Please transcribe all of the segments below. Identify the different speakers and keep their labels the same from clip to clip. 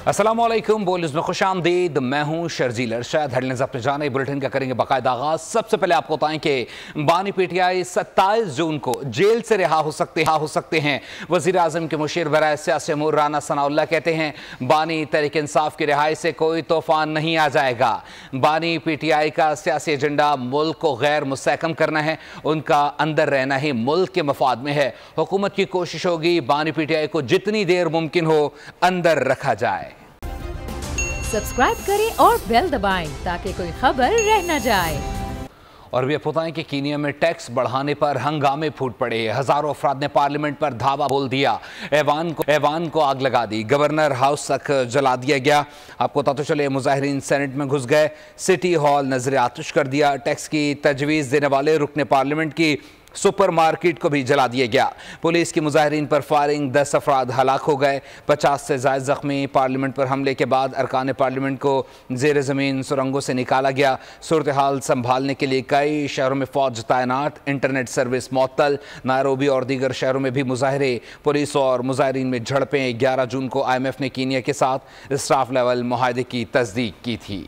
Speaker 1: अस्सलामुअलैकुम, बोलिस में खुशामदीद। मैं हूँ शर्जील अरशद। हेडलाइंस अपने जाने बुलेटिन का करेंगे बाकायदा आगाज। सबसे पहले आपको बताएं कि बानी पीटीआई 27 जून को जेल से रिहा हो सकते हैं। वजीर आजम के मुशीर बराए सियासी अमूर राना सनाउल्लाह कहते हैं बानी तहरीक इंसाफ की रिहाई से कोई तूफान नहीं आ जाएगा। बानी पीटीआई का सियासी एजेंडा मुल्क को गैर मुस्तहकम करना है, उनका अंदर रहना ही मुल्क के मफाद में है। हुकूमत की कोशिश होगी बानी पीटीआई को जितनी देर मुमकिन हो अंदर रखा जाए।
Speaker 2: सब्सक्राइब करें और बेल दबाएं ताकि कोई खबर रह न जाए।
Speaker 1: और भी बताएं कि कीनिया में टैक्स बढ़ाने पर हंगामे फूट पड़े। हजारों अफराद ने पार्लियामेंट पर धावा बोल दिया, ऐवान को आग लगा दी, गवर्नर हाउस तक जला दिया गया। आपको पता तो चले मुजाहिरीन सेनेट में घुस गए, सिटी हॉल नजर आतिश कर दिया। टैक्स की तजवीज़ देने वाले रुकने पार्लियामेंट की सुपर मार्केट को भी जला दिया गया। पुलिस की मुजाहिरीन पर फायरिंग, 10 अफराद हलाक हो गए, 50 से ज़ायद जख्मी। पार्लियामेंट पर हमले के बाद अरकान पार्लियामेंट को ज़ेर ज़मीन सुरंगों से निकाला गया। सूरत हाल संभालने के लिए कई शहरों में फौज तैनात, इंटरनेट सर्विस मुअत्तल। नायरोबी और दीगर शहरों में भी मुजाहरे, पुलिस और मुजाहिरीन में झड़पें। 11 जून को IMF ने कीनिया के साथ स्टाफ लेवल मुआहदे की तस्दीक की थी।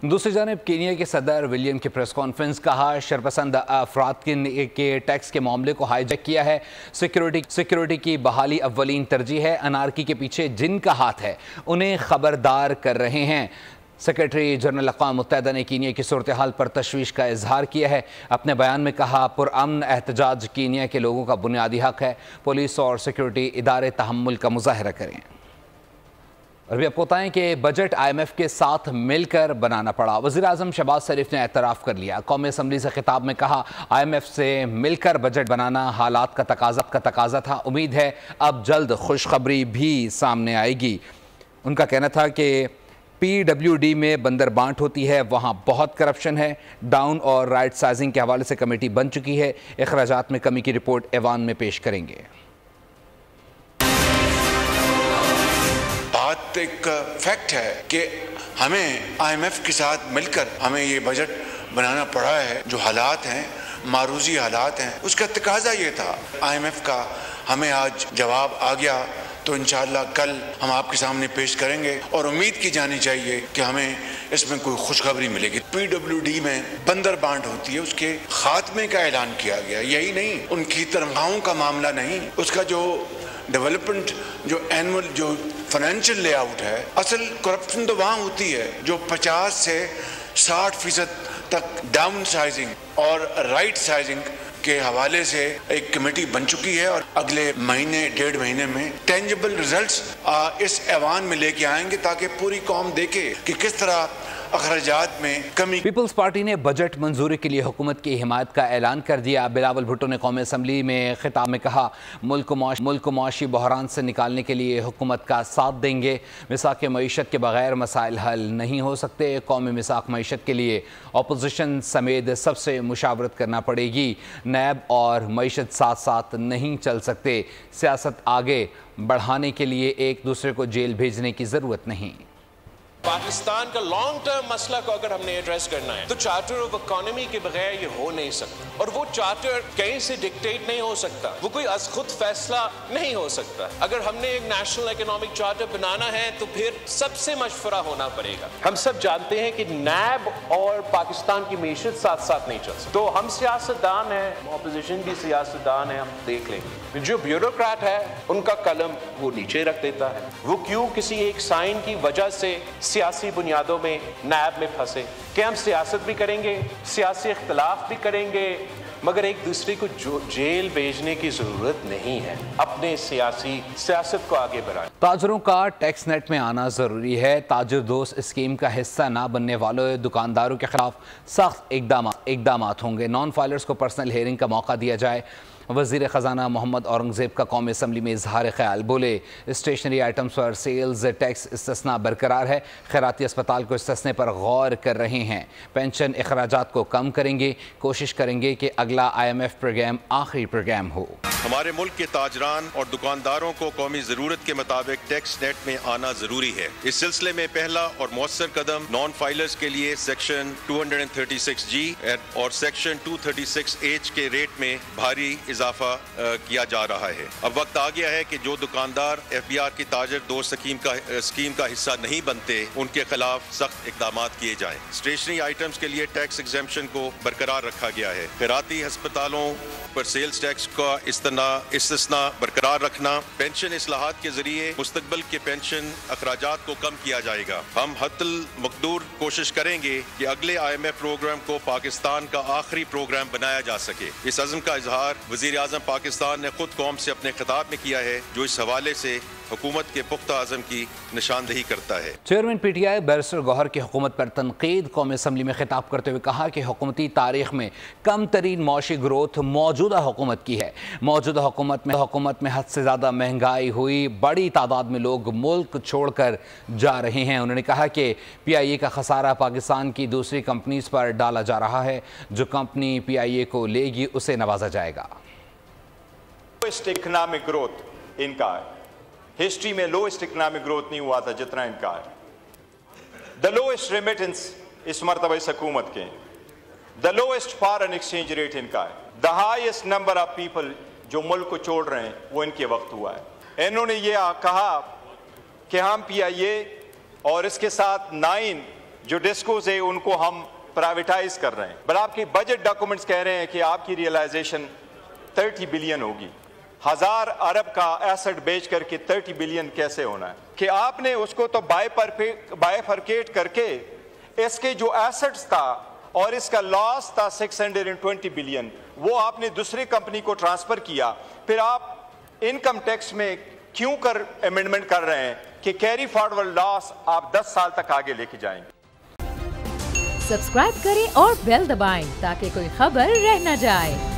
Speaker 1: दूसरी जानब कीनिया के सदर विलियम की प्रेस कॉन्फ्रेंस, कहा शरपसंद अफराद के टैक्स के मामले को हाईजैक किया है। सिक्योरिटी की बहाली अव्वलीन तरजीह है। अनारकी के पीछे जिनका हाथ है उन्हें खबरदार कर रहे हैं। सेक्रेटरी जनरल अक़वाम मुत्तहिदा ने कीनिया की सूरत हाल पर तशवीश का इजहार किया है। अपने बयान में कहा पुरअमन एहतजाज कीनिया के लोगों का बुनियादी हक है। पुलिस और सिक्योरिटी इदारे तहम्मुल का मुजाहरा करें। और भी आपको बताएं कि बजट IMF के साथ मिलकर बनाना पड़ा। वज़ीर आज़म शहबाज शरीफ ने एतराफ़ कर लिया। कौमी असम्बली से खिताब में कहा IMF से मिलकर बजट बनाना हालात का तकाज़ा था। उम्मीद है अब जल्द खुशखबरी भी सामने आएगी। उनका कहना था कि PWD में बंदर बांट होती है, वहाँ बहुत करप्शन है। डाउन और राइट साइजिंग के हवाले से कमेटी बन चुकी है। अखराजात में कमी की रिपोर्ट ऐवान में पेश करेंगे।
Speaker 3: बात एक फैक्ट है कि हमें IMF के साथ मिलकर हमें ये बजट बनाना पड़ा है। जो हालात हैं, मारूजी हालात हैं, उसका तकाजा ये था। IMF का हमें आज जवाब आ गया तो इंशाअल्लाह कल हम आपके सामने पेश करेंगे और उम्मीद की जानी चाहिए कि हमें इसमें कोई खुशखबरी मिलेगी। PWD में बंदर बांट होती है, उसके खात्मे का ऐलान किया गया। यही नहीं, उनकी तनख्वाहों का मामला नहीं, उसका जो डेवलपमेंट, जो एनुअल जो फाइनेंशियल लेआउट है, असल करप्शन तो वहाँ होती है जो 50 से 60% तक डाउन साइजिंग और राइट साइजिंग के हवाले से एक कमेटी बन चुकी है और अगले महीने 1.5 महीने में टेंजिबल रिजल्ट्स इस ऐवान में लेके आएंगे ताकि पूरी कौम देखे कि किस तरह अखराजात में कमी।
Speaker 1: पीपल्स पार्टी ने बजट मंजूरी के लिए हुकूमत की हिमायत का ऐलान कर दिया। बिलावल भुट्टो ने कौमी असम्बली में खिताब में कहा मुल्क को मुआशी बहरान से निकालने के लिए हुकूमत का साथ देंगे। मिसाक मईशत के बगैर मसाइल हल नहीं हो सकते। कौमी मिसाक मईशत के लिए अपोजिशन समेत सबसे मुशावरत करना पड़ेगी। नैब और मईशत साथ साथ नहीं चल सकते। सियासत आगे बढ़ाने के लिए एक दूसरे को जेल भेजने की ज़रूरत नहीं।
Speaker 4: पाकिस्तान का लॉन्ग टर्म मसला को अगर हमने एड्रेस करना है तो चार्टर ऑफ इकोनॉमी के बगैर ये हो नहीं सकता। और वो चार्टर कहीं से डिक्टेट नहीं हो सकता, वो कोई अज खुद फैसला नहीं हो सकता। अगर हमने एक नेशनल इकोनॉमिक चार्टर बनाना है तो फिर सबसे मशवरा होना पड़ेगा। हम सब जानते हैं कि नैब और पाकिस्तान की मीशत साथ साथ नहीं चल सकती। तो हम सियासतदान हैं, अपोजिशन भी सियासतदान है, हम देख लेंगे। जो ब्यूरोक्रेट है उनका कलम वो नीचे रख देता है। वो क्यों किसी एक साइन की वजह से सियासी बुनियादों में नैब में फंसे कि हम सियासत भी करेंगे, सियासी इख्तलाफ भी करेंगे, मगर एक दूसरे को जेल भेजने की जरूरत नहीं है। अपने सियासत को आगे बढ़ाएं।
Speaker 1: ताजरों का टैक्स नेट में आना जरूरी है। ताजर दोस्त स्कीम का हिस्सा ना बनने वालों दुकानदारों के खिलाफ सख्त इकदाम होंगे। नॉन फाइलर्स को पर्सनल हेयरिंग का मौका दिया जाए। वज़ीर ख़जाना मोहम्मद औरंगज़ेब का कौमी असम्बली में इजहार ख्याल, बोले स्टेशनरी आइटम्स पर सेल्स टैक्स इस्तिस्ना बरकरार है। खैराती अस्पताल को इस्तिस्ने पर गौर कर रहे हैं। पेंशन अखराजात को कम करेंगे। कोशिश करेंगे कि अगला IMF प्रोग्राम आखिरी प्रोग्राम हो।
Speaker 5: हमारे मुल्क के ताजरान और दुकानदारों को कौमी ज़रूरत के मुताबिक टैक्स नेट में आना ज़रूरी है। इस सिलसिले में पहला और मौसर कदम नॉन फाइलर्स के लिए सेक्शन 236G और सेक्शन 236H के रेट में भारी इजाफा किया जा रहा है। अब वक्त आ गया है कि जो दुकानदार FBR की ताजर 2 स्कीम का हिस्सा नहीं बनते उनके खिलाफ सख्त इकदाम किए जाएं। स्टेशनरी आइटम्स के लिए टैक्स एग्जेम्पशन को बरकरार रखा गया है। खैराती अस्पतालों पर सेल्स टैक्स का इस्तिस्ना बरकरार रखना, पेंशन इस्लाहात के जरिए मुस्तकबिल के पेंशन अखराजात को कम किया जाएगा। हम हद्दुल मकदूर कोशिश करेंगे कि अगले IMF प्रोग्राम को पाकिस्तान का आखिरी प्रोग्राम बनाया जा सके। इस अज़्म का इजहार वज़ीर आज़म पाकिस्तान ने खुद कौम से अपने खिताब में किया है, जो इस हवाले से हुकूमत के पुख्ता अज़म की निशानदही करता है।
Speaker 1: चेयरमैन PTI बैरिस्टर गौहर की हुकूमत पर तनकीद। कौमी असम्बली में खिताब करते हुए कहा कि हुकूमती तारीख में कम तरीन मौशी ग्रोथ मौजूदा हुकूमत की है। मौजूदा हुकूमत में हद से ज़्यादा महंगाई हुई, बड़ी तादाद में लोग मुल्क छोड़कर जा रहे हैं। उन्होंने कहा कि PIA का खसारा पाकिस्तान की दूसरी कंपनीज पर डाला जा रहा है। जो कंपनी PIA को लेगी उसे नवाजा जाएगा।
Speaker 6: इकोनॉमिक ग्रोथ इनका है, हिस्ट्री में लोएस्ट इकोनॉमिक ग्रोथ नहीं हुआ था जितना इनका है। द लोएस्ट रेमिटेंस इस मरतबा इस हुकूमत के, the lowest foreign exchange rate इनका है, the highest number of people जो मुल्क को छोड़ रहे हैं वो इनके वक्त हुआ है। इन्होंने ये कहा कि हम PIA और इसके साथ 9 जो डिस्कोज है उनको हम प्राइवेटाइज कर रहे हैं, पर आपके बजट डॉक्यूमेंट्स कह रहे हैं कि आपकी रियलाइजेशन 30 बिलियन होगी। 1000 अरब का एसेट बेच करके 30 बिलियन कैसे होना है? कि आपने उसको तो बायफरकेट करके इसके जो एसेट्स था और इसका लॉस था 620 बिलियन, वो आपने दूसरी कंपनी को ट्रांसफर किया। फिर आप इनकम टैक्स में क्यों अमेंडमेंट कर रहे हैं कि कैरी फॉरवर्ड लॉस आप 10 साल तक आगे लेके जाएंगे।
Speaker 2: सब्सक्राइब करें और बेल दबाएं ताकि कोई खबर रह न जाए।